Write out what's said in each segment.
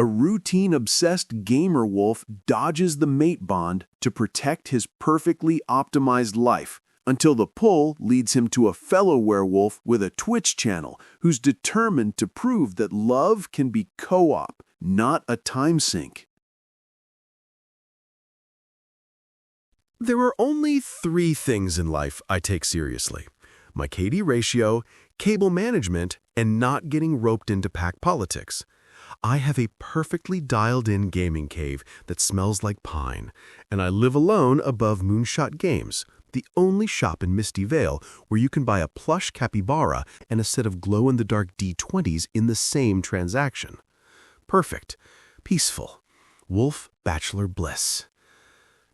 A routine-obsessed gamer wolf dodges the mate bond to protect his perfectly optimized life, until the pull leads him to a fellow werewolf with a Twitch channel who's determined to prove that love can be co-op, not a time sink. There are only 3 things in life I take seriously: my KD ratio, cable management, and not getting roped into pack politics. I have a perfectly dialed-in gaming cave that smells like pine, and I live alone above Moonshot Games, the only shop in Misty Vale where you can buy a plush capybara and a set of glow-in-the-dark D20s in the same transaction. Perfect. Peaceful. Wolf Bachelor bliss.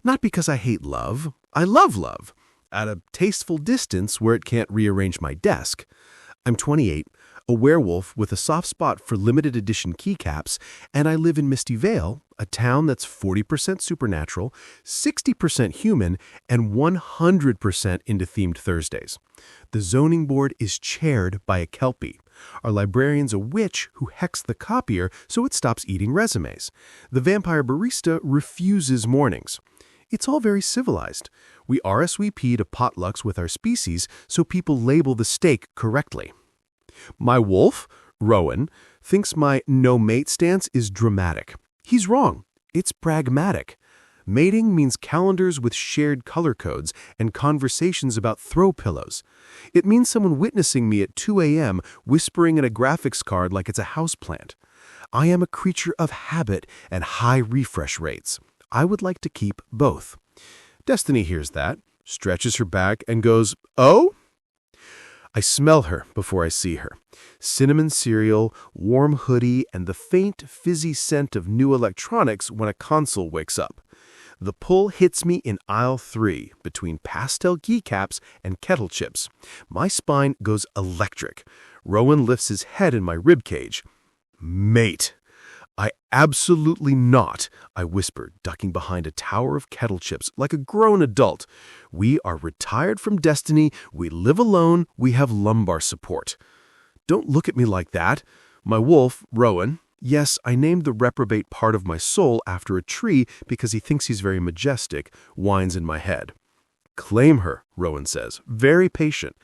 Not because I hate love. I love love. At a tasteful distance where it can't rearrange my desk. I'm 28, a werewolf with a soft spot for limited edition keycaps, and I live in Misty Vale, a town that's 40% supernatural, 60% human, and 100% into themed Thursdays. The zoning board is chaired by a Kelpie. Our librarian's a witch who hexed the copier so it stops eating resumes. The vampire barista refuses mornings. It's all very civilized. We RSVP to potlucks with our species so people label the steak correctly. My wolf, Rowan, thinks my no-mate stance is dramatic. He's wrong. It's pragmatic. Mating means calendars with shared color codes and conversations about throw pillows. It means someone witnessing me at 2 a.m. whispering in a graphics card like it's a houseplant. I am a creature of habit and high refresh rates. I would like to keep both. Destiny hears that, stretches her back, and goes, "Oh?" I smell her before I see her. Cinnamon cereal, warm hoodie, and the faint, fizzy scent of new electronics when a console wakes up. The pull hits me in aisle 3, between pastel keycaps and kettle chips. My spine goes electric. Rowan lifts his head in my ribcage. "Mate." "I absolutely not," I whispered, ducking behind a tower of kettle chips like a grown adult. "We are retired from destiny, we live alone, we have lumbar support." "Don't look at me like that." My wolf, Rowan, yes, I named the reprobate part of my soul after a tree because he thinks he's very majestic, whines in my head. "Claim her," Rowan says, very patient.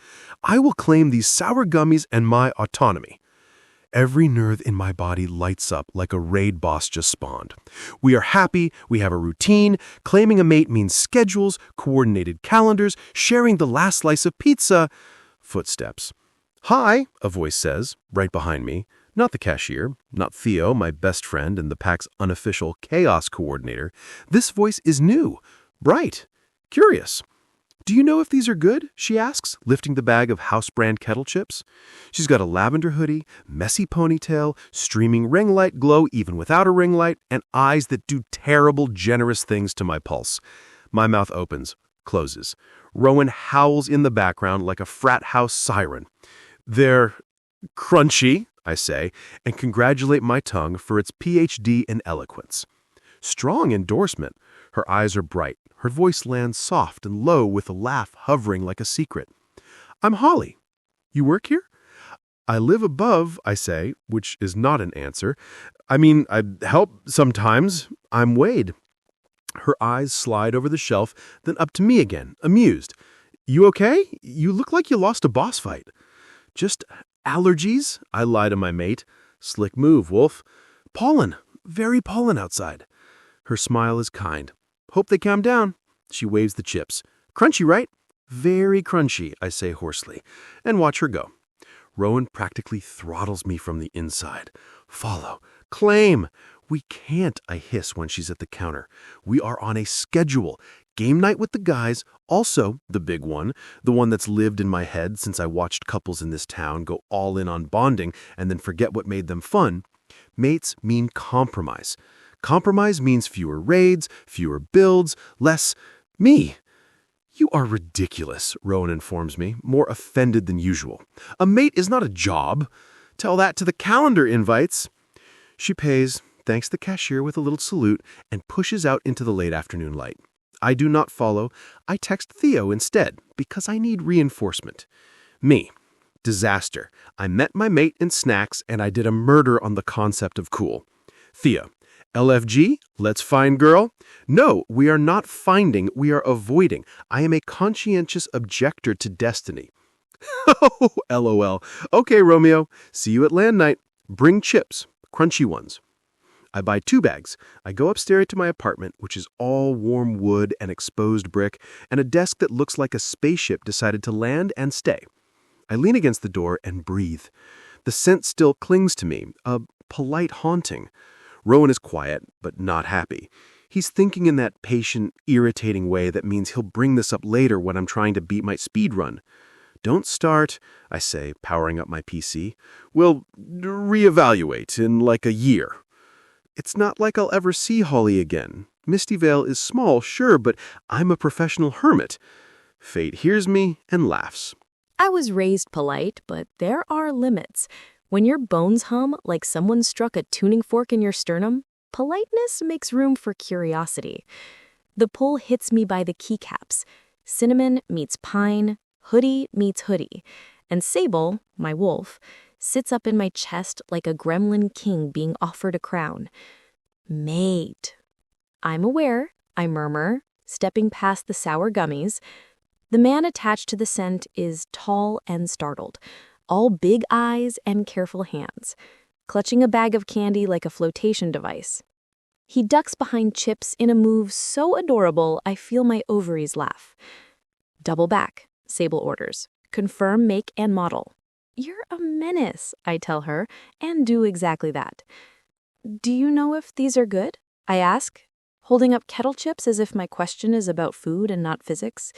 "I will claim these sour gummies and my autonomy." Every nerve in my body lights up like a raid boss just spawned. We are happy, we have a routine, claiming a mate means schedules, coordinated calendars, sharing the last slice of pizza. Footsteps. "Hi," a voice says, right behind me. Not the cashier, not Theo, my best friend and the pack's unofficial chaos coordinator. This voice is new, bright, curious. "Do you know if these are good?" she asks, lifting the bag of house-brand kettle chips. She's got a lavender hoodie, messy ponytail, streaming ring light glow even without a ring light, and eyes that do terrible, generous things to my pulse. My mouth opens, closes. Rowan howls in the background like a frat house siren. "They're crunchy," I say, and congratulate my tongue for its PhD in eloquence. Strong endorsement. Her eyes are bright. Her voice lands soft and low with a laugh hovering like a secret. "I'm Holly. You work here?" "I live above," I say, which is not an answer. "I mean, I help sometimes. I'm Wade." Her eyes slide over the shelf, then up to me again, amused. "You okay? You look like you lost a boss fight." "Just allergies," I lie to my mate. "Slick move, Wolf." "Pollen. Very pollen outside." Her smile is kind. "Hope they calm down." She waves the chips. "Crunchy, right?" "Very crunchy," I say hoarsely, and watch her go. Rowan practically throttles me from the inside. "Follow. Claim." "We can't," I hiss when she's at the counter. "We are on a schedule. Game night with the guys, also the big one, the one that's lived in my head since I watched couples in this town go all in on bonding and then forget what made them fun. Mates mean compromise. Compromise means fewer raids, fewer builds, less me." "You are ridiculous," Rowan informs me, more offended than usual. "A mate is not a job. Tell that to the calendar invites." She pays, thanks the cashier with a little salute, and pushes out into the late afternoon light. I do not follow. I text Theo instead, because I need reinforcement. Me. Disaster. I met my mate in snacks, and I did a murder on the concept of cool. Thea, LFG, let's find girl. No, we are not finding, we are avoiding. I am a conscientious objector to destiny. Oh, LOL. Okay, Romeo, see you at land night. Bring chips, crunchy ones. I buy 2 bags. I go upstairs to my apartment, which is all warm wood and exposed brick, and a desk that looks like a spaceship decided to land and stay. I lean against the door and breathe. The scent still clings to me, a polite haunting. Rowan is quiet, but not happy. He's thinking in that patient, irritating way that means he'll bring this up later when I'm trying to beat my speed run. Don't start, I say, powering up my PC. We'll reevaluate in like a year. It's not like I'll ever see Holly again. Misty Vale is small, sure, but I'm a professional hermit. Fate hears me and laughs. I was raised polite, but there are limits. When your bones hum like someone struck a tuning fork in your sternum, politeness makes room for curiosity. The pull hits me by the keycaps. Cinnamon meets pine, hoodie meets hoodie. And Sable, my wolf, sits up in my chest like a gremlin king being offered a crown. Mate. I'm aware, I murmur, stepping past the sour gummies. The man attached to the scent is tall and startled, all big eyes and careful hands, clutching a bag of candy like a flotation device. He ducks behind chips in a move so adorable I feel my ovaries laugh. Double back, Sable orders. Confirm make and model. You're a menace, I tell her, and do exactly that. Do you know if these are good? I ask, holding up kettle chips as if my question is about food and not physics.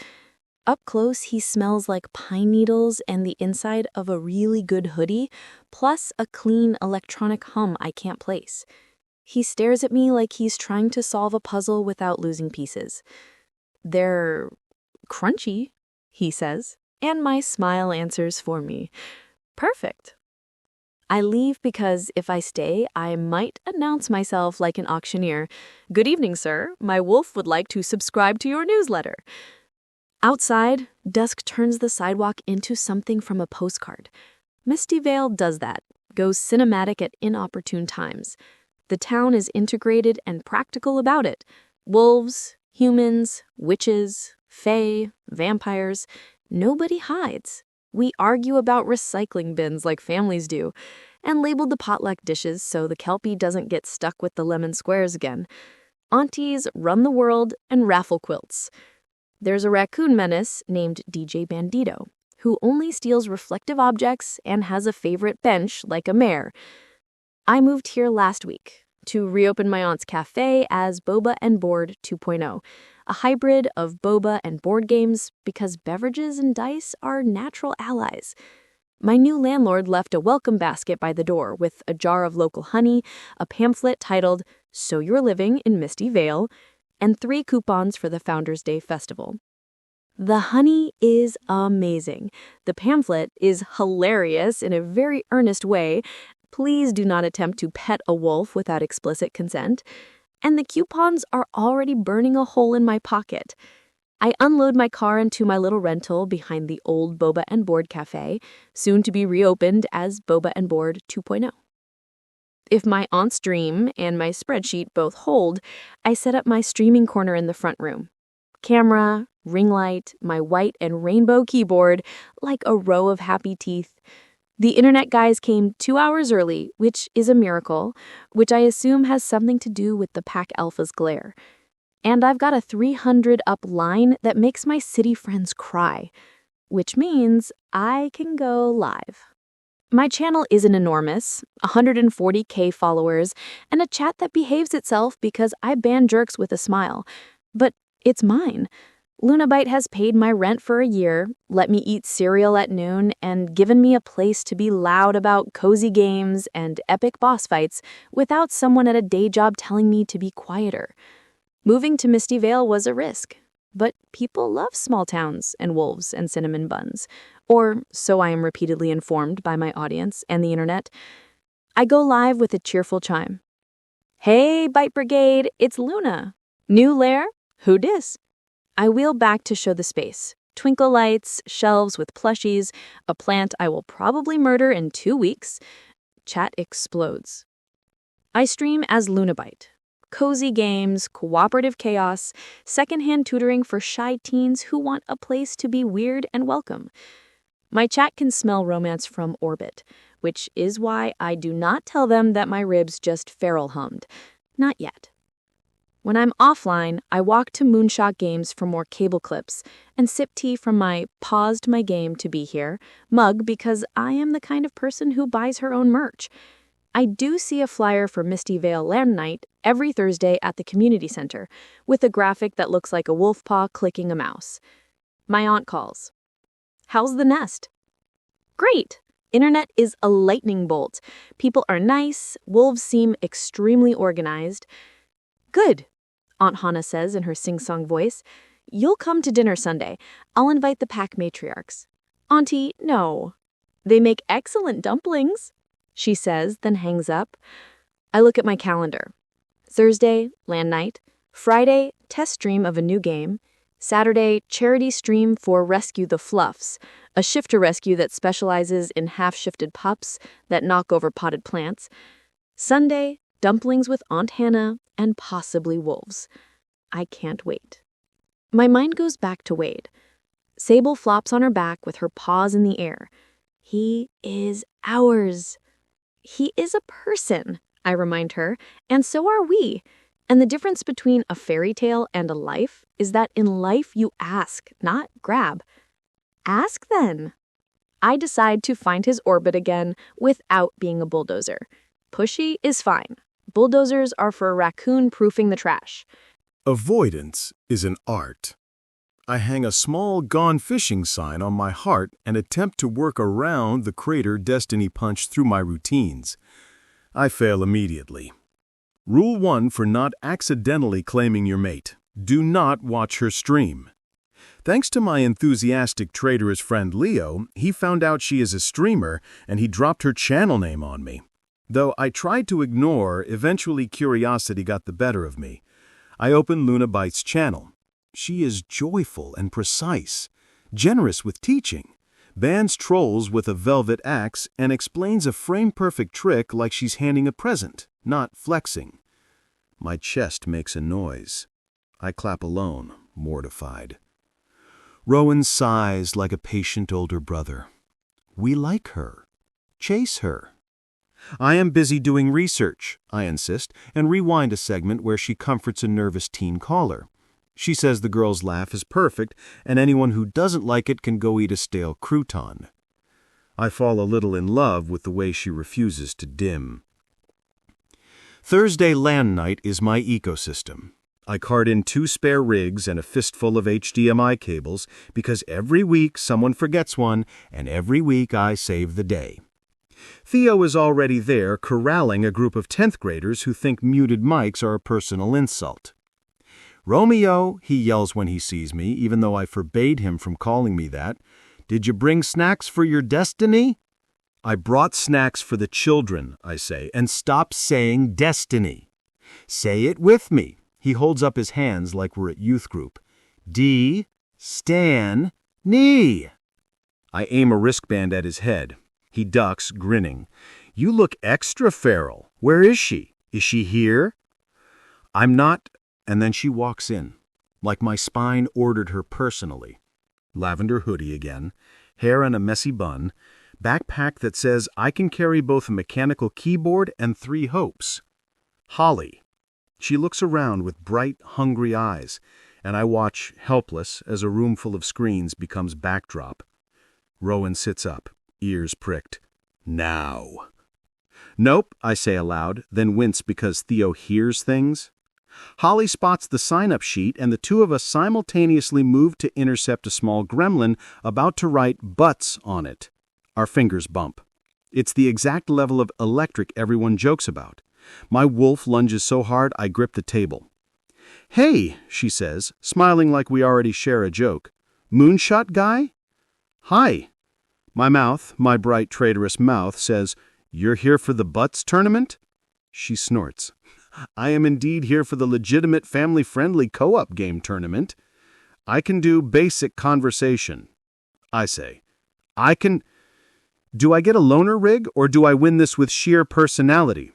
Up close, he smells like pine needles and the inside of a really good hoodie, plus a clean electronic hum I can't place. He stares at me like he's trying to solve a puzzle without losing pieces. They're crunchy, he says, and my smile answers for me. Perfect. I leave because if I stay, I might announce myself like an auctioneer. Good evening, sir. My wolf would like to subscribe to your newsletter. Outside, dusk turns the sidewalk into something from a postcard. Misty Vale does that, goes cinematic at inopportune times. The town is integrated and practical about it. Wolves, humans, witches, fae, vampires. Nobody hides. We argue about recycling bins like families do, and label the potluck dishes so the Kelpie doesn't get stuck with the lemon squares again. Aunties run the world and raffle quilts. There's a raccoon menace named DJ Bandito, who only steals reflective objects and has a favorite bench like a mare. I moved here last week to reopen my aunt's cafe as Boba and Board 2.0, a hybrid of boba and board games because beverages and dice are natural allies. My new landlord left a welcome basket by the door with a jar of local honey, a pamphlet titled So You're Living in Misty Vale, and 3 coupons for the Founders Day Festival. The honey is amazing. The pamphlet is hilarious in a very earnest way. Please do not attempt to pet a wolf without explicit consent. And the coupons are already burning a hole in my pocket. I unload my car into my little rental behind the old Boba and Board cafe, soon to be reopened as Boba and Board 2.0. If my aunt's dream and my spreadsheet both hold, I set up my streaming corner in the front room. Camera, ring light, my white and rainbow keyboard, like a row of happy teeth. The internet guys came 2 hours early, which is a miracle, which I assume has something to do with the Pack Alpha's glare. And I've got a 300-up line that makes my city friends cry, which means I can go live. My channel isn't enormous, 140K followers, and a chat that behaves itself because I ban jerks with a smile. But it's mine. Lunabyte has paid my rent for a year, let me eat cereal at noon, and given me a place to be loud about cozy games and epic boss fights without someone at a day job telling me to be quieter. Moving to Misty Vale was a risk, but people love small towns and wolves and cinnamon buns, or so I am repeatedly informed by my audience and the internet. I go live with a cheerful chime. Hey, Bite Brigade, it's Luna. New lair? Who dis? I wheel back to show the space. Twinkle lights, shelves with plushies, a plant I will probably murder in 2 weeks. Chat explodes. I stream as Lunabite. Cozy games, cooperative chaos, secondhand tutoring for shy teens who want a place to be weird and welcome. My chat can smell romance from orbit, which is why I do not tell them that my ribs just feral hummed. Not yet. When I'm offline, I walk to Moonshot Games for more cable clips and sip tea from my paused my game to be here mug because I am the kind of person who buys her own merch. I do see a flyer for Misty Vale Land Night every Thursday at the community center with a graphic that looks like a wolf paw clicking a mouse. My aunt calls. How's the nest? Great. Internet is a lightning bolt. People are nice. Wolves seem extremely organized. Good, Aunt Hannah says in her sing-song voice. You'll come to dinner Sunday. I'll invite the pack matriarchs. Auntie, no. They make excellent dumplings, she says, then hangs up. I look at my calendar. Thursday, land night. Friday, test stream of a new game. Saturday, charity stream for Rescue the Fluffs, a shifter rescue that specializes in half-shifted pups that knock over potted plants. Sunday, dumplings with Aunt Hannah and possibly wolves. I can't wait. My mind goes back to Wade. Sable flops on her back with her paws in the air. He is ours. He is a person, I remind her, and so are we. And the difference between a fairy tale and a life is that in life you ask, not grab. Ask then. I decide to find his orbit again without being a bulldozer. Pushy is fine. Bulldozers are for raccoon-proofing the trash. Avoidance is an art. I hang a small gone fishing sign on my heart and attempt to work around the crater destiny punched through my routines. I fail immediately. Rule 1 for not accidentally claiming your mate. Do not watch her stream. Thanks to my enthusiastic traitorous friend Leo, he found out she is a streamer and he dropped her channel name on me. Though I tried to ignore, eventually curiosity got the better of me. I opened Lunabite's channel. She is joyful and precise, generous with teaching, bans trolls with a velvet axe, and explains a frame-perfect trick like she's handing a present, not flexing. My chest makes a noise. I clap alone, mortified. Rowan sighs like a patient older brother. We like her. Chase her. I am busy doing research, I insist, and rewind a segment where she comforts a nervous teen caller. She says the girl's laugh is perfect, and anyone who doesn't like it can go eat a stale crouton. I fall a little in love with the way she refuses to dim. Thursday land night is my ecosystem. I cart in 2 spare rigs and a fistful of HDMI cables because every week someone forgets one, and every week I save the day. Theo is already there corralling a group of 10th graders who think muted mics are a personal insult. Romeo, he yells when he sees me, even though I forbade him from calling me that. Did you bring snacks for your destiny? I brought snacks for the children, I say, and stop saying destiny. Say it with me. He holds up his hands like we're at youth group. D, Stan, knee. I aim a wristband at his head. He ducks, grinning. You look extra feral. Where is she? Is she here? I'm not. And then she walks in, like my spine ordered her personally. Lavender hoodie again, hair in a messy bun, backpack that says I can carry both a mechanical keyboard and 3 hopes. Holly. She looks around with bright, hungry eyes, and I watch, helpless, as a room full of screens becomes backdrop. Rowan sits up, ears pricked. Now. Nope, I say aloud, then wince because Theo hears things. Holly spots the sign-up sheet, and the 2 of us simultaneously move to intercept a small gremlin about to write butts on it. Our fingers bump. It's the exact level of electric everyone jokes about. My wolf lunges so hard I grip the table. Hey, she says, smiling like we already share a joke. Moonshot guy? Hi. My mouth, my bright traitorous mouth, says, You're here for the butts tournament? She snorts. I am indeed here for the legitimate family-friendly co-op game tournament. I can do basic conversation. I say, Do I get a loner rig, or do I win this with sheer personality?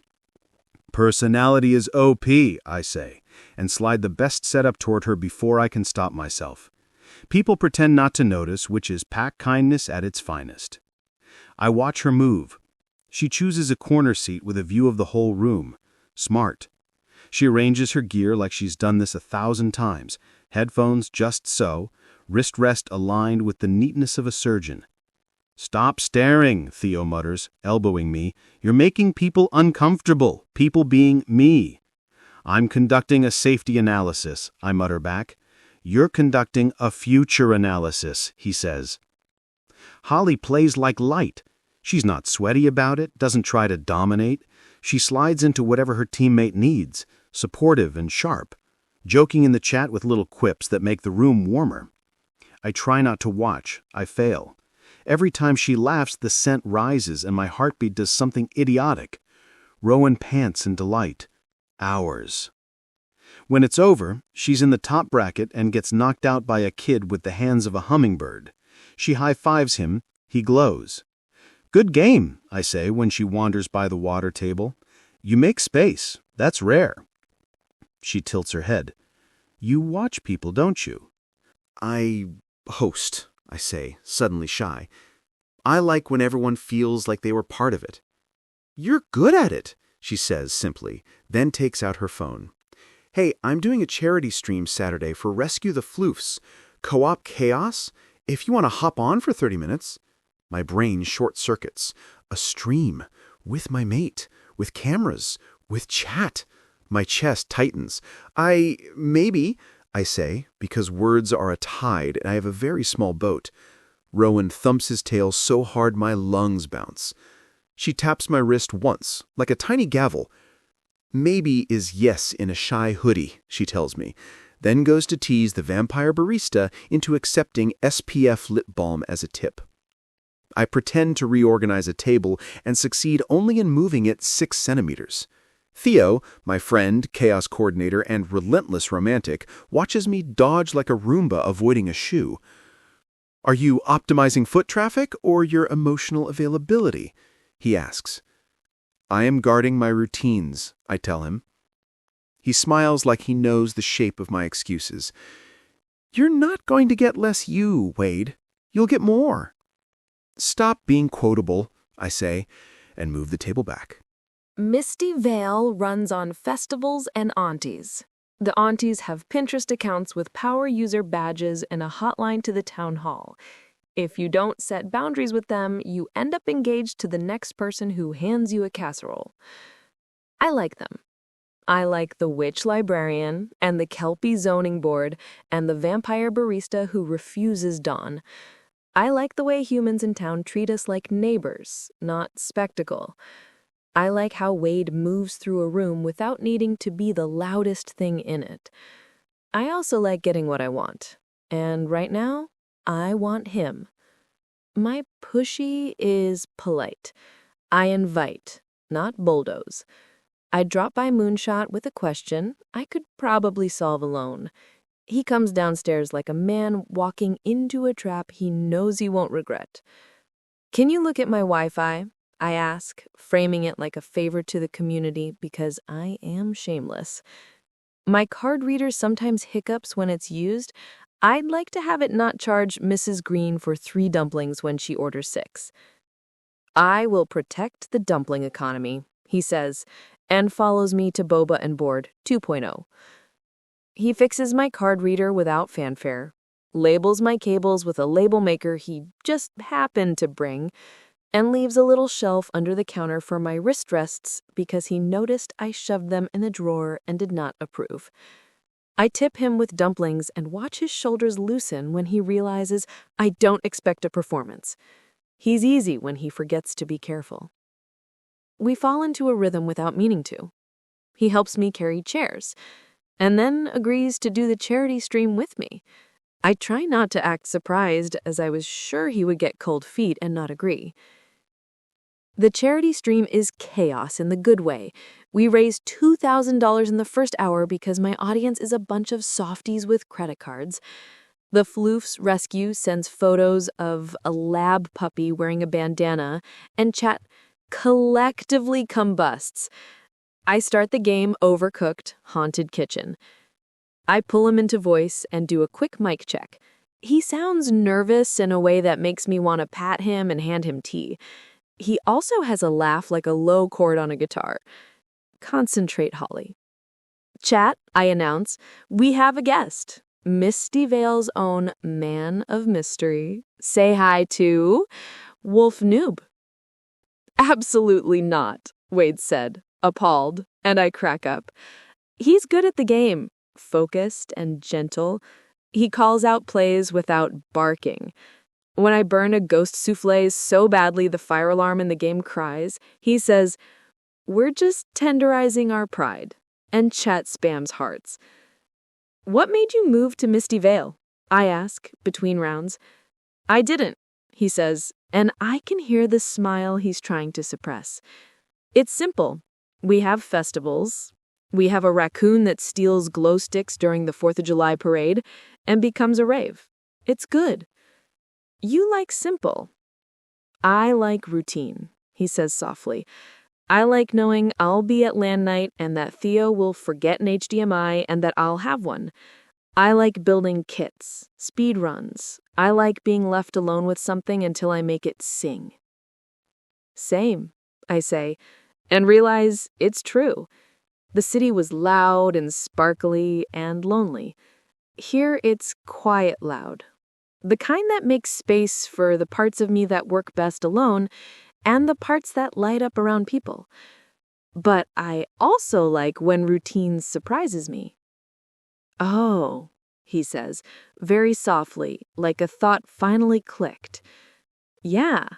Personality is OP, I say, and slide the best setup toward her before I can stop myself. People pretend not to notice, which is pack kindness at its finest. I watch her move. She chooses a corner seat with a view of the whole room. Smart. She arranges her gear like she's done this 1,000 times. Headphones just so, wrist rest aligned with the neatness of a surgeon. "Stop staring," Theo mutters, elbowing me. "You're making people uncomfortable, people being me." "I'm conducting a safety analysis," I mutter back. "You're conducting a future analysis," he says. Holly plays like light. She's not sweaty about it, doesn't try to dominate. She slides into whatever her teammate needs, supportive and sharp, joking in the chat with little quips that make the room warmer. I try not to watch. I fail. Every time she laughs, the scent rises and my heartbeat does something idiotic. Rowan pants in delight. Hours. When it's over, she's in the top bracket and gets knocked out by a kid with the hands of a hummingbird. She high-fives him. He glows. "Good game," I say when she wanders by the water table. "You make space. That's rare." She tilts her head. "You watch people, don't you?" I host, I say, suddenly shy. I like when everyone feels like they were part of it. "You're good at it," she says simply, then takes out her phone. "Hey, I'm doing a charity stream Saturday for Rescue the Floofs. Co-op chaos? If you want to hop on for 30 minutes. My brain short-circuits. A stream. With my mate. With cameras. With chat. My chest tightens. Maybe, I say, because words are a tide and I have a very small boat. Rowan thumps his tail so hard my lungs bounce. She taps my wrist once, like a tiny gavel. "Maybe is yes in a shy hoodie," she tells me, then goes to tease the vampire barista into accepting SPF lip balm as a tip. I pretend to reorganize a table and succeed only in moving it 6 centimeters. Theo, my friend, chaos coordinator, and relentless romantic, watches me dodge like a Roomba avoiding a shoe. "Are you optimizing foot traffic or your emotional availability?" he asks. "I am guarding my routines," I tell him. He smiles like he knows the shape of my excuses. "You're not going to get less you, Wade. You'll get more." "Stop being quotable," I say, and move the table back. Misty Vale runs on festivals and aunties. The aunties have Pinterest accounts with power user badges and a hotline to the town hall. If you don't set boundaries with them, you end up engaged to the next person who hands you a casserole. I like them. I like the witch librarian and the Kelpie zoning board and the vampire barista who refuses dawn. I like the way humans in town treat us like neighbors, not spectacle. I like how Wade moves through a room without needing to be the loudest thing in it. I also like getting what I want. And right now, I want him. My pushy is polite. I invite, not bulldoze. I drop by Moonshot with a question I could probably solve alone. He comes downstairs like a man walking into a trap he knows he won't regret. "Can you look at my Wi-Fi?" I ask, framing it like a favor to the community because I am shameless. My card reader sometimes hiccups when it's used. I'd like to have it not charge Mrs. Green for 3 dumplings when she orders 6. "I will protect the dumpling economy," he says, and follows me to Boba and Board 2.0. He fixes my card reader without fanfare, labels my cables with a label maker he just happened to bring, and leaves a little shelf under the counter for my wrist rests because he noticed I shoved them in the drawer and did not approve. I tip him with dumplings and watch his shoulders loosen when he realizes I don't expect a performance. He's easy when he forgets to be careful. We fall into a rhythm without meaning to. He helps me carry chairs, and then agrees to do the charity stream with me. I try not to act surprised, as I was sure he would get cold feet and not agree. The charity stream is chaos in the good way. We raise $2,000 in the first hour because my audience is a bunch of softies with credit cards. The Floofs Rescue sends photos of a lab puppy wearing a bandana, and chat collectively combusts. I start the game Overcooked, Haunted Kitchen. I pull him into voice and do a quick mic check. He sounds nervous in a way that makes me want to pat him and hand him tea. He also has a laugh like a low chord on a guitar. Concentrate, Holly. Chat, I announce, we have a guest. Misty Vale's own man of mystery. Say hi to Wolf Noob. Absolutely not, Wade said, appalled, and I crack up. He's good at the game, focused and gentle. He calls out plays without barking. When I burn a ghost soufflé so badly the fire alarm in the game cries, he says, "We're just tenderizing our pride." And chat spams hearts. What made you move to Misty Vale? I ask, between rounds. I didn't, he says, and I can hear the smile he's trying to suppress. It's simple. We have festivals. We have a raccoon that steals glow sticks during the 4th of July parade and becomes a rave. It's good. You like simple. I like routine, he says softly. I like knowing I'll be at LAN night and that Theo will forget an HDMI and that I'll have one. I like building kits, speed runs. I like being left alone with something until I make it sing. Same, I say, and realize it's true. The city was loud and sparkly and lonely. Here it's quiet loud. The kind that makes space for the parts of me that work best alone and the parts that light up around people. But I also like when routine surprises me. Oh, he says, very softly, like a thought finally clicked. Yeah.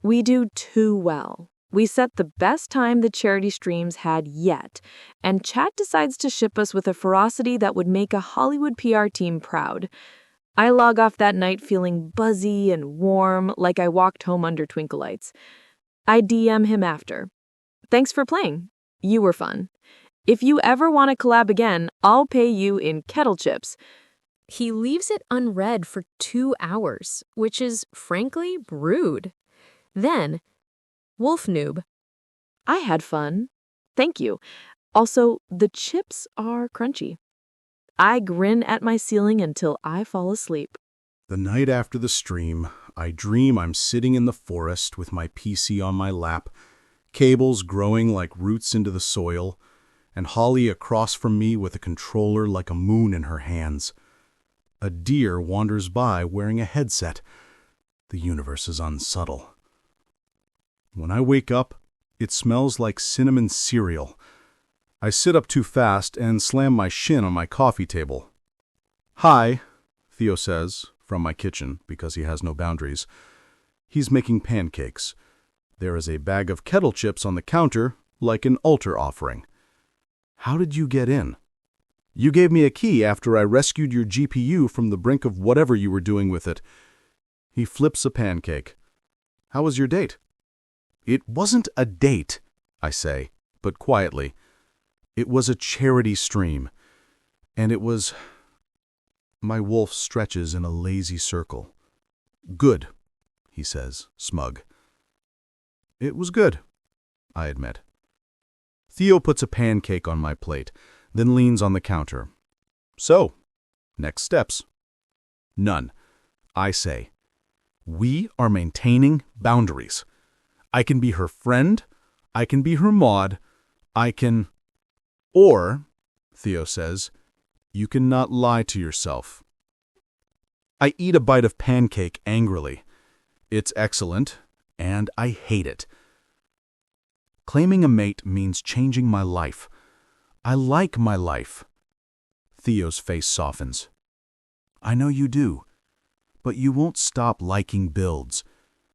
We do too well. We set the best time the charity streams had yet, and chat decides to ship us with a ferocity that would make a Hollywood PR team proud. I log off that night feeling buzzy and warm, like I walked home under twinkle lights. I DM him after. Thanks for playing. You were fun. If you ever want to collab again, I'll pay you in kettle chips. He leaves it unread for 2 hours, which is, frankly, rude. Then, Wolf Noob. I had fun. Thank you. Also, the chips are crunchy. I grin at my ceiling until I fall asleep. The night after the stream, I dream I'm sitting in the forest with my PC on my lap, cables growing like roots into the soil, and Holly across from me with a controller like a moon in her hands. A deer wanders by wearing a headset. The universe is unsubtle. When I wake up, it smells like cinnamon cereal. I sit up too fast and slam my shin on my coffee table. Hi, Theo says, from my kitchen, because he has no boundaries. He's making pancakes. There is a bag of kettle chips on the counter, like an altar offering. How did you get in? You gave me a key after I rescued your GPU from the brink of whatever you were doing with it. He flips a pancake. How was your date? It wasn't a date, I say, but quietly. It was a charity stream, and it was... My wolf stretches in a lazy circle. Good, he says, smug. It was good, I admit. Theo puts a pancake on my plate, then leans on the counter. So, next steps. None. I say, we are maintaining boundaries. I can be her friend, I can be her mod, I can... Or, Theo says, you cannot lie to yourself. I eat a bite of pancake angrily. It's excellent, and I hate it. Claiming a mate means changing my life. I like my life. Theo's face softens. I know you do, but you won't stop liking builds.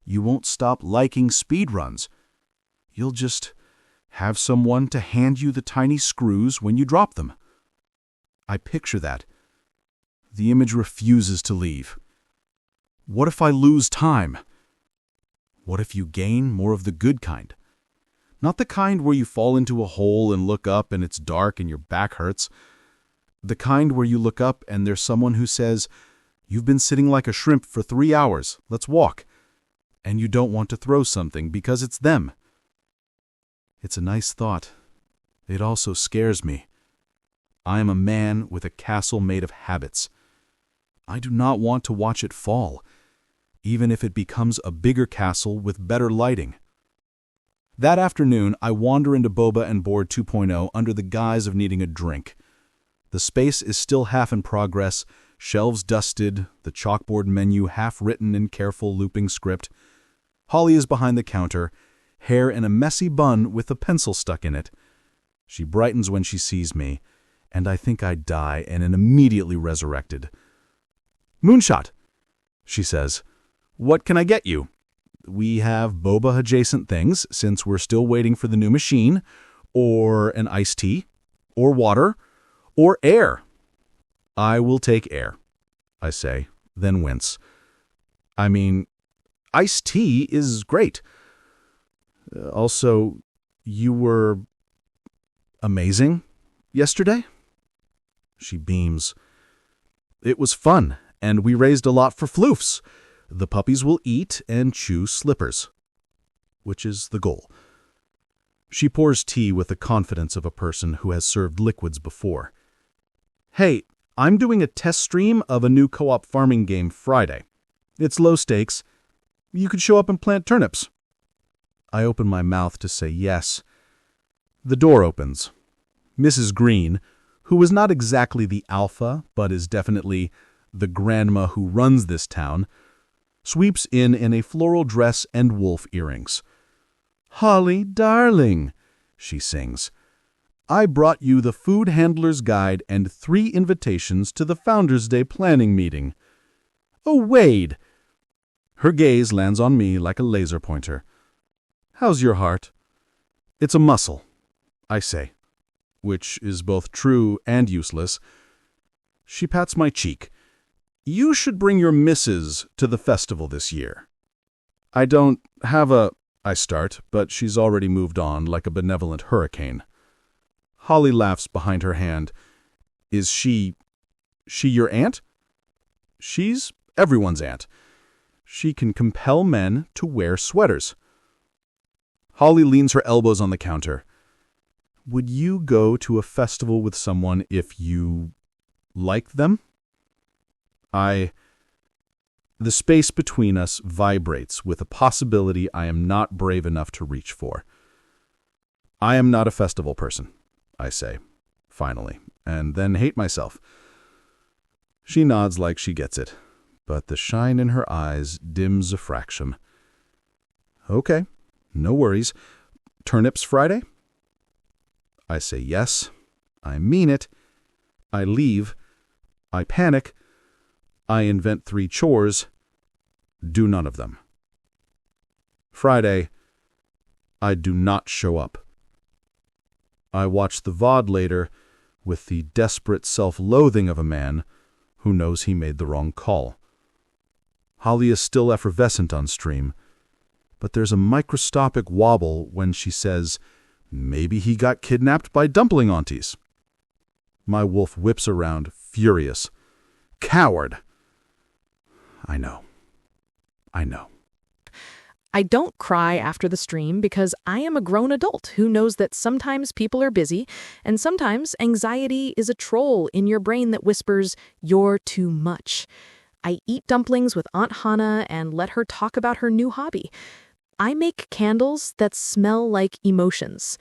You won't stop liking speedruns. You'll just have someone to hand you the tiny screws when you drop them. I picture that. The image refuses to leave. What if I lose time? What if you gain more of the good kind? Not the kind where you fall into a hole and look up and it's dark and your back hurts. The kind where you look up and there's someone who says, "You've been sitting like a shrimp for 3 hours. Let's walk." And you don't want to throw something because it's them. It's a nice thought. It also scares me. I am a man with a castle made of habits. I do not want to watch it fall, even if it becomes a bigger castle with better lighting. That afternoon, I wander into Boba and Board 2.0 under the guise of needing a drink. The space is still half in progress, shelves dusted, the chalkboard menu half written in careful looping script. Holly is behind the counter, hair in a messy bun with a pencil stuck in it. She brightens when she sees me, and I think I die and am immediately resurrected. "Moonshot," she says. "What can I get you? We have boba-adjacent things, since we're still waiting for the new machine, or an iced tea, or water, or air." "I will take air," I say, then wince. "I mean, iced tea is great. Also, you were amazing yesterday?" She beams. "It was fun, and we raised a lot for floofs. The puppies will eat and chew slippers," which is the goal. She pours tea with the confidence of a person who has served liquids before. "Hey, I'm doing a test stream of a new co-op farming game Friday. It's low stakes. You could show up and plant turnips." I open my mouth to say yes. The door opens. Mrs. Green, who is not exactly the alpha, but is definitely the grandma who runs this town, sweeps in a floral dress and wolf earrings. "Holly, darling," she sings, "I brought you the Food Handler's Guide and 3 invitations to the Founders' Day planning meeting. Oh, Wade!" Her gaze lands on me like a laser pointer. "How's your heart?" "It's a muscle," I say, which is both true and useless. She pats my cheek. "You should bring your missus to the festival this year." "I don't have a—" I start, but she's already moved on like a benevolent hurricane. Holly laughs behind her hand. "Is she your aunt?" "She's everyone's aunt. She can compel men to wear sweaters." Holly leans her elbows on the counter. "Would you go to a festival with someone if you liked them?" The space between us vibrates with a possibility I am not brave enough to reach for. "I am not a festival person," I say, finally, and then hate myself. She nods like she gets it, but the shine in her eyes dims a fraction. "Okay, no worries. Turnips Friday?" I say yes. I mean it. I leave. I panic. I invent 3 chores. Do none of them. Friday, I do not show up. I watch the VOD later with the desperate self-loathing of a man who knows he made the wrong call. Holly is still effervescent on stream, but there's a microscopic wobble when she says, maybe he got kidnapped by dumpling aunties. My wolf whips around, furious. "Coward!" I know. I don't cry after the stream because I am a grown adult who knows that sometimes people are busy and sometimes anxiety is a troll in your brain that whispers, "You're too much." I eat dumplings with Aunt Hannah and let her talk about her new hobby. I make candles that smell like emotions.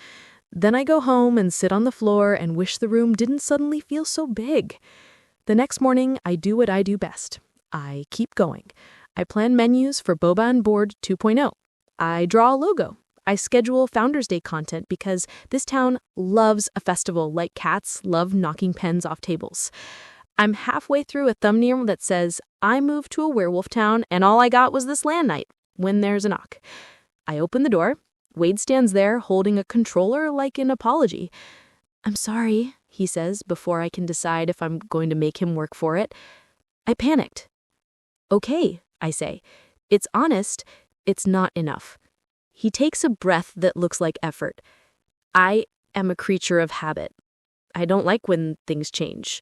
Then I go home and sit on the floor and wish the room didn't suddenly feel so big. The next morning, I do what I do best. I keep going. I plan menus for Boba and Board 2.0. I draw a logo. I schedule Founders Day content because this town loves a festival like cats love knocking pens off tables. I'm halfway through a thumbnail that says, "I moved to a werewolf town and all I got was this land night," when there's a knock. I open the door. Wade stands there holding a controller like an apology. "I'm sorry," he says before I can decide if I'm going to make him work for it. I panicked. "Okay," I say. "It's honest. It's not enough." He takes a breath that looks like effort. "I am a creature of habit. I don't like when things change.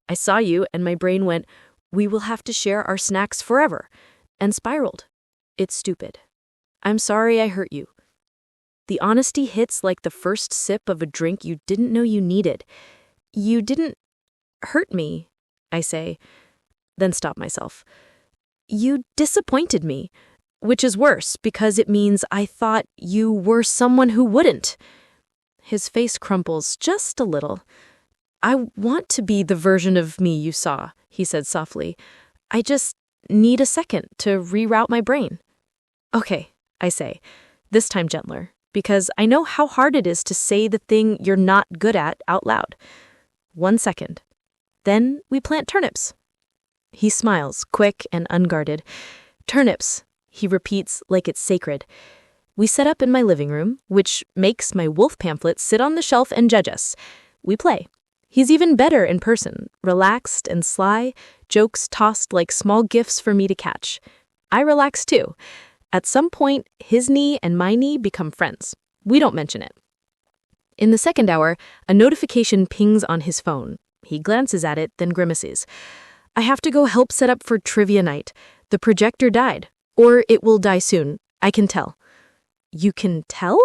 I saw you and my brain went, 'We will have to share our snacks forever,' and spiraled. It's stupid. I'm sorry I hurt you." The honesty hits like the first sip of a drink you didn't know you needed. You didn't hurt me, I say, then stop myself. You disappointed me, which is worse because it means I thought you were someone who wouldn't. His face crumples just a little. I want to be the version of me you saw, he said softly. I just need a second to reroute my brain. Okay, I say, this time gentler, because I know how hard it is to say the thing you're not good at out loud. 1 second. Then we plant turnips. He smiles, quick and unguarded. Turnips, he repeats like it's sacred. We set up in my living room, which makes my wolf pamphlet sit on the shelf and judge us. We play. He's even better in person, relaxed and sly, jokes tossed like small gifts for me to catch. I relax too. At some point, his knee and my knee become friends. We don't mention it. In the second hour, a notification pings on his phone. He glances at it, then grimaces. I have to go help set up for trivia night. The projector died. Or it will die soon. I can tell. You can tell?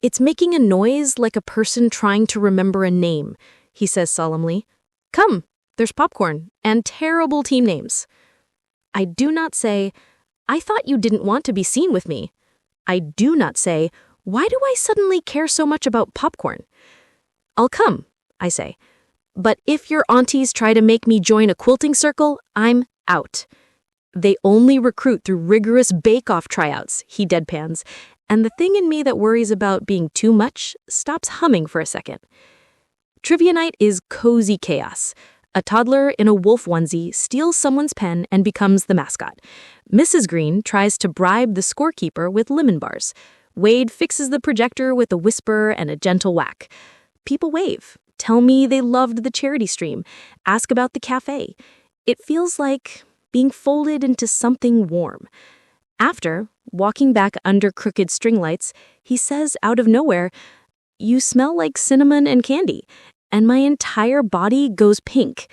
It's making a noise like a person trying to remember a name, he says solemnly. Come, there's popcorn and terrible team names. I do not say, I thought you didn't want to be seen with me. I do not say, why do I suddenly care so much about popcorn? I'll come, I say. But if your aunties try to make me join a quilting circle, I'm out. They only recruit through rigorous bake-off tryouts, he deadpans, and the thing in me that worries about being too much stops humming for a second. Trivia night is cozy chaos. A toddler in a wolf onesie steals someone's pen and becomes the mascot. Mrs. Green tries to bribe the scorekeeper with lemon bars. Wade fixes the projector with a whisper and a gentle whack. People wave, tell me they loved the charity stream, ask about the cafe. It feels like being folded into something warm. After, walking back under crooked string lights, he says out of nowhere, "You smell like cinnamon and candy," and my entire body goes pink.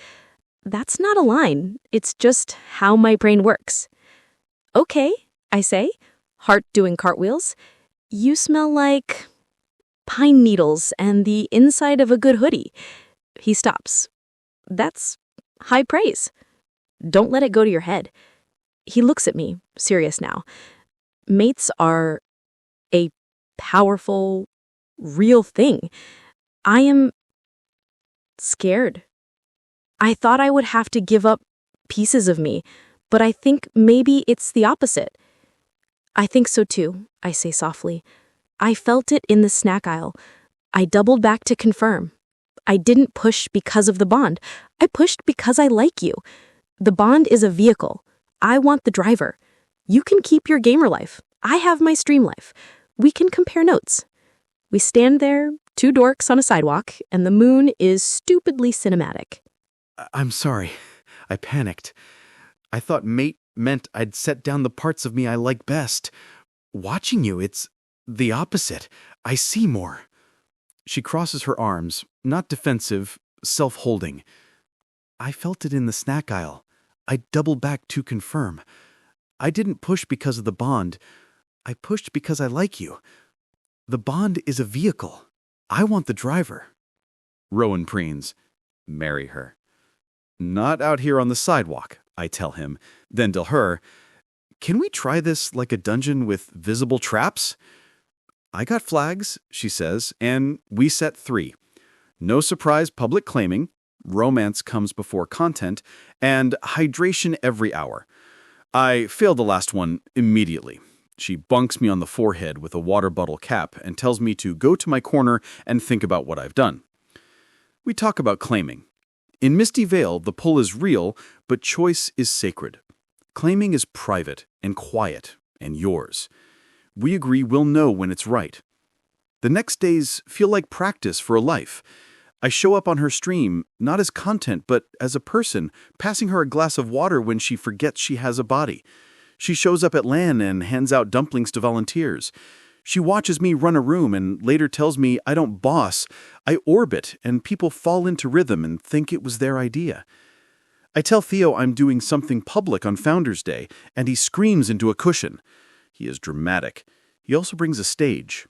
That's not a line, it's just how my brain works. Okay, I say, heart doing cartwheels. You smell like pine needles and the inside of a good hoodie. He stops. That's high praise. Don't let it go to your head. He looks at me, serious now. Mates are a powerful, real thing. I am scared. I thought I would have to give up pieces of me, but I think maybe it's the opposite. I think so too, I say softly. I felt it in the snack aisle. I doubled back to confirm. I didn't push because of the bond. I pushed because I like you. The bond is a vehicle. I want the driver. You can keep your gamer life. I have my stream life. We can compare notes. We stand there, two dorks on a sidewalk, and the moon is stupidly cinematic. I'm sorry. I panicked. I thought mate meant I'd set down the parts of me I like best. Watching you, it's the opposite. I see more. She crosses her arms, not defensive, self-holding. I felt it in the snack aisle. I doubled back to confirm. I didn't push because of the bond. I pushed because I like you. The bond is a vehicle. I want the driver. Rowan preens. Marry her. Not out here on the sidewalk, I tell him, then tell her, can we try this like a dungeon with visible traps? I got flags, she says, and we set 3. No surprise public claiming, romance comes before content, and hydration every hour. I failed the last one immediately. She bunks me on the forehead with a water bottle cap and tells me to go to my corner and think about what I've done. We talk about claiming. In Misty Vale, the pull is real, but choice is sacred. Claiming is private and quiet and yours. We agree we'll know when it's right. The next days feel like practice for a life. I show up on her stream, not as content, but as a person, passing her a glass of water when she forgets she has a body. She shows up at LAN and hands out dumplings to volunteers. She watches me run a room and later tells me I don't boss, I orbit, and people fall into rhythm and think it was their idea. I tell Theo I'm doing something public on Founders Day, and he screams into a cushion. He is dramatic. He also brings a stage.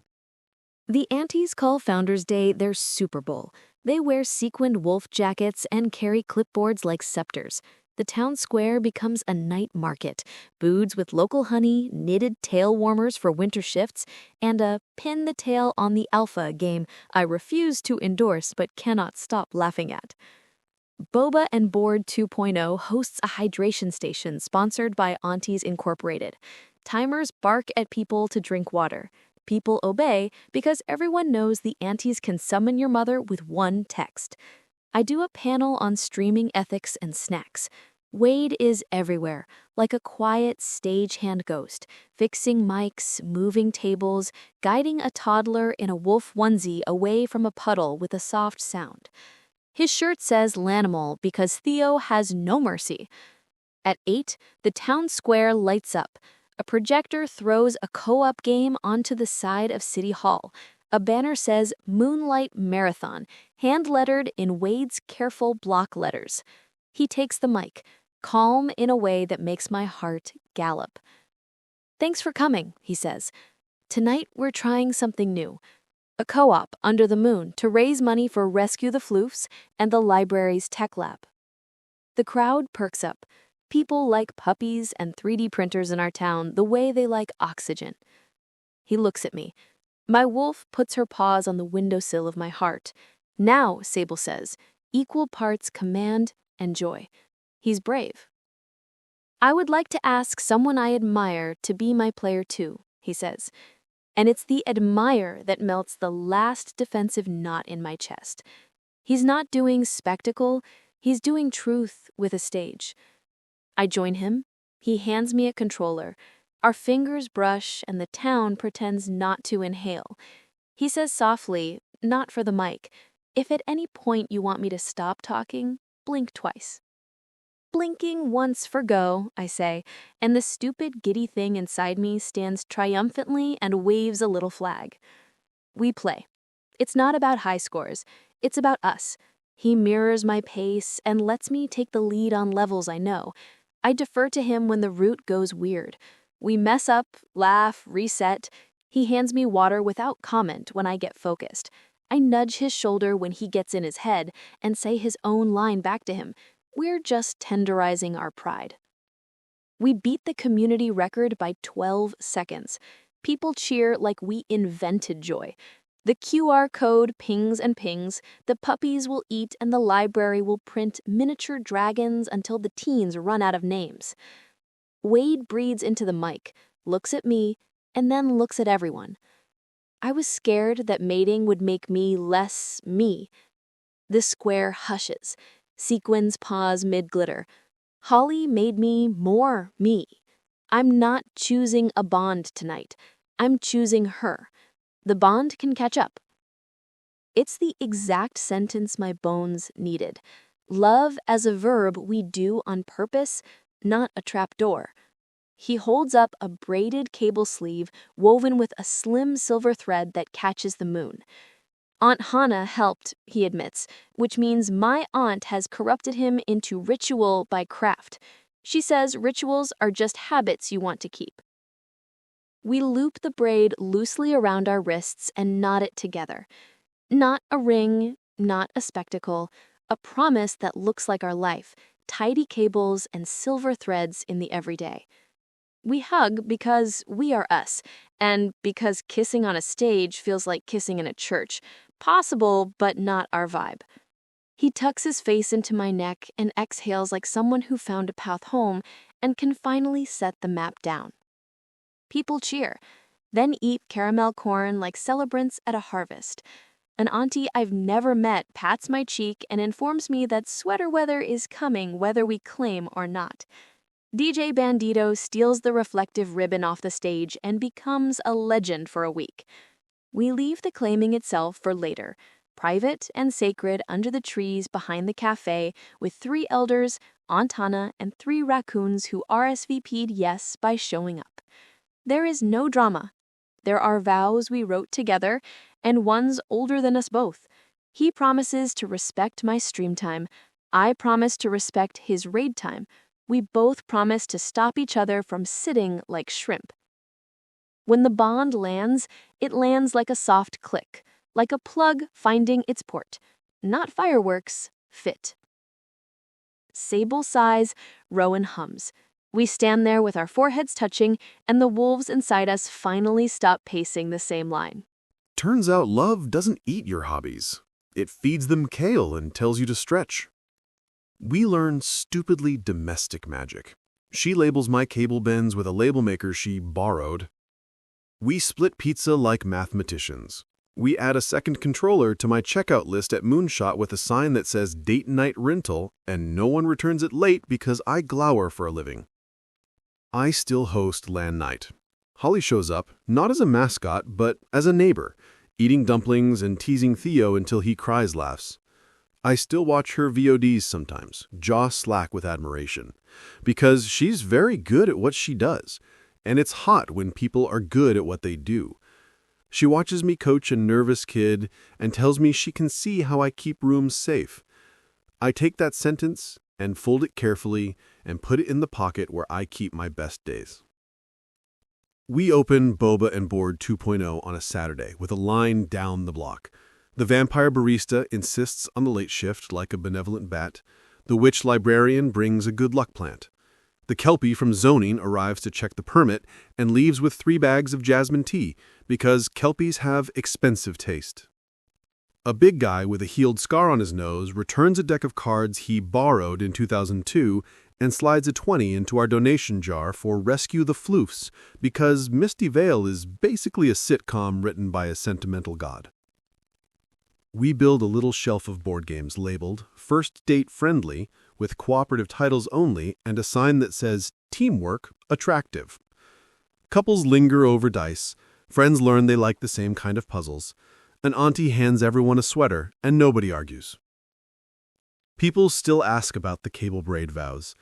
The aunties call Founders Day their Super Bowl. They wear sequined wolf jackets and carry clipboards like scepters. The town square becomes a night market, booths with local honey, knitted tail warmers for winter shifts, and a pin the tail on the alpha game I refuse to endorse but cannot stop laughing at. Boba and Board 2.0 hosts a hydration station sponsored by Aunties Incorporated. Timers bark at people to drink water. People obey because everyone knows the aunties can summon your mother with one text. I do a panel on streaming ethics and snacks. Wade is everywhere, like a quiet stagehand ghost, fixing mics, moving tables, guiding a toddler in a wolf onesie away from a puddle with a soft sound. His shirt says Lanimal because Theo has no mercy. At 8, the town square lights up. A projector throws a co-op game onto the side of City Hall. A banner says Moonlight Marathon, hand-lettered in Wade's careful block letters. He takes the mic, calm in a way that makes my heart gallop. "Thanks for coming," he says. "Tonight we're trying something new. A co-op under the moon to raise money for Rescue the Floofs and the library's tech lab." The crowd perks up. People like puppies and 3D printers in our town the way they like oxygen. He looks at me. My wolf puts her paws on the windowsill of my heart. Now, Sable says, equal parts command and joy. He's brave. "I would like to ask someone I admire to be my player too," he says. And it's the admire that melts the last defensive knot in my chest. He's not doing spectacle, he's doing truth with a stage. I join him. He hands me a controller. Our fingers brush and the town pretends not to inhale. He says softly, not for the mic, "If at any point you want me to stop talking, blink twice." "Blinking once for go," I say, and the stupid giddy thing inside me stands triumphantly and waves a little flag. We play. It's not about high scores. It's about us. He mirrors my pace and lets me take the lead on levels I know. I defer to him when the route goes weird. We mess up, laugh, reset. He hands me water without comment when I get focused. I nudge his shoulder when he gets in his head and say his own line back to him. We're just tenderizing our pride. We beat the community record by 12 seconds. People cheer like we invented joy. The QR code pings and pings, the puppies will eat, and the library will print miniature dragons until the teens run out of names. Wade breathes into the mic, looks at me, and then looks at everyone. I was scared that mating would make me less me. The square hushes. Sequins pause mid-glitter. Holly made me more me. I'm not choosing a bond tonight. I'm choosing her. The bond can catch up. It's the exact sentence my bones needed. Love as a verb we do on purpose, not a trapdoor. He holds up a braided cable sleeve woven with a slim silver thread that catches the moon. Aunt Hannah helped, he admits, which means my aunt has corrupted him into ritual by craft. She says rituals are just habits you want to keep. We loop the braid loosely around our wrists and knot it together. Not a ring, not a spectacle, a promise that looks like our life, tidy cables and silver threads in the everyday. We hug because we are us, and because kissing on a stage feels like kissing in a church. Possible, but not our vibe. He tucks his face into my neck and exhales like someone who found a path home and can finally set the map down. People cheer, then eat caramel corn like celebrants at a harvest. An auntie I've never met pats my cheek and informs me that sweater weather is coming whether we claim or not. DJ Bandito steals the reflective ribbon off the stage and becomes a legend for a week. We leave the claiming itself for later, private and sacred under the trees behind the cafe with 3 elders, Aunt Hannah, and 3 raccoons who RSVP'd yes by showing up. There is no drama. There are vows we wrote together, and one's older than us both. He promises to respect my stream time. I promise to respect his raid time. We both promise to stop each other from sitting like shrimp. When the bond lands, it lands like a soft click, like a plug finding its port. Not fireworks, fit. Sable sighs, Rowan hums. We stand there with our foreheads touching, and the wolves inside us finally stop pacing the same line. Turns out love doesn't eat your hobbies. It feeds them kale and tells you to stretch. We learn stupidly domestic magic. She labels my cable bends with a label maker she borrowed. We split pizza like mathematicians. We add a second controller to my checkout list at Moonshot with a sign that says date night rental, and no one returns it late because I glower for a living. I still host LAN night. Holly shows up, not as a mascot, but as a neighbor, eating dumplings and teasing Theo until he cries laughs. I still watch her VODs sometimes, jaw slack with admiration, because she's very good at what she does, and it's hot when people are good at what they do. She watches me coach a nervous kid and tells me she can see how I keep rooms safe. I take that sentence and fold it carefully and put it in the pocket where I keep my best days. We open Boba and Board 2.0 on a Saturday with a line down the block. The vampire barista insists on the late shift like a benevolent bat. The witch librarian brings a good luck plant. The Kelpie from zoning arrives to check the permit and leaves with 3 bags of jasmine tea because Kelpies have expensive taste. A big guy with a healed scar on his nose returns a deck of cards he borrowed in 2002 and slides a 20 into our donation jar for Rescue the Floofs because Misty Vale is basically a sitcom written by a sentimental god. We build a little shelf of board games labeled First Date Friendly with cooperative titles only and a sign that says Teamwork Attractive. Couples linger over dice, friends learn they like the same kind of puzzles, an auntie hands everyone a sweater, and nobody argues. People still ask about the cable braid vows.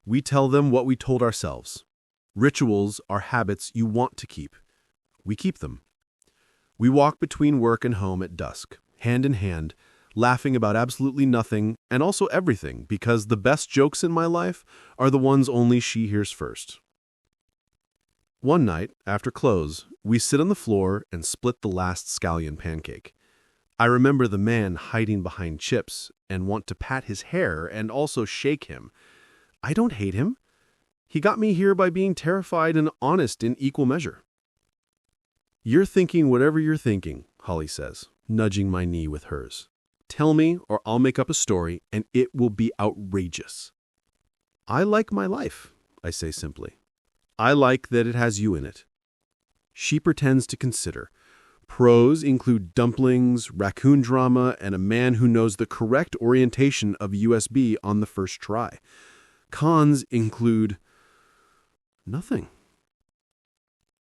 We tell them what we told ourselves. Rituals are habits you want to keep. We keep them. We walk between work and home at dusk, hand in hand, laughing about absolutely nothing and also everything because the best jokes in my life are the ones only she hears first. One night, after close, we sit on the floor and split the last scallion pancake. I remember the man hiding behind chips and want to pat his hair and also shake him. I don't hate him. He got me here by being terrified and honest in equal measure. You're thinking whatever you're thinking, Holly says, nudging my knee with hers. Tell me or I'll make up a story and it will be outrageous. I like my life, I say simply. I like that it has you in it. She pretends to consider. Pros include dumplings, raccoon drama, and a man who knows the correct orientation of USB on the first try. Cons include nothing.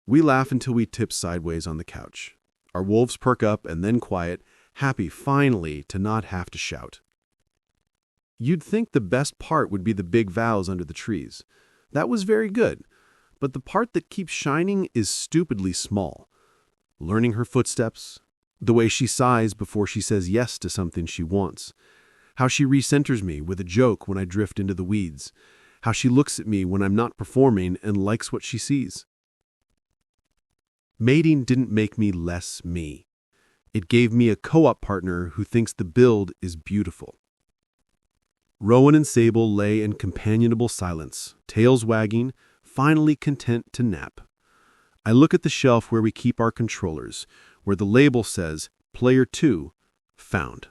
We laugh until we tip sideways on the couch. Our wolves perk up and then quiet, happy finally to not have to shout. You'd think the best part would be the big vows under the trees. That was very good, but the part that keeps shining is stupidly small. Learning her footsteps, the way she sighs before she says yes to something she wants, how she recenters me with a joke when I drift into the weeds, how she looks at me when I'm not performing and likes what she sees. Mating didn't make me less me. It gave me a co-op partner who thinks the build is beautiful. Rowan and Sable lay in companionable silence, tails wagging, finally content to nap. I look at the shelf where we keep our controllers, where the label says, Player 2, found.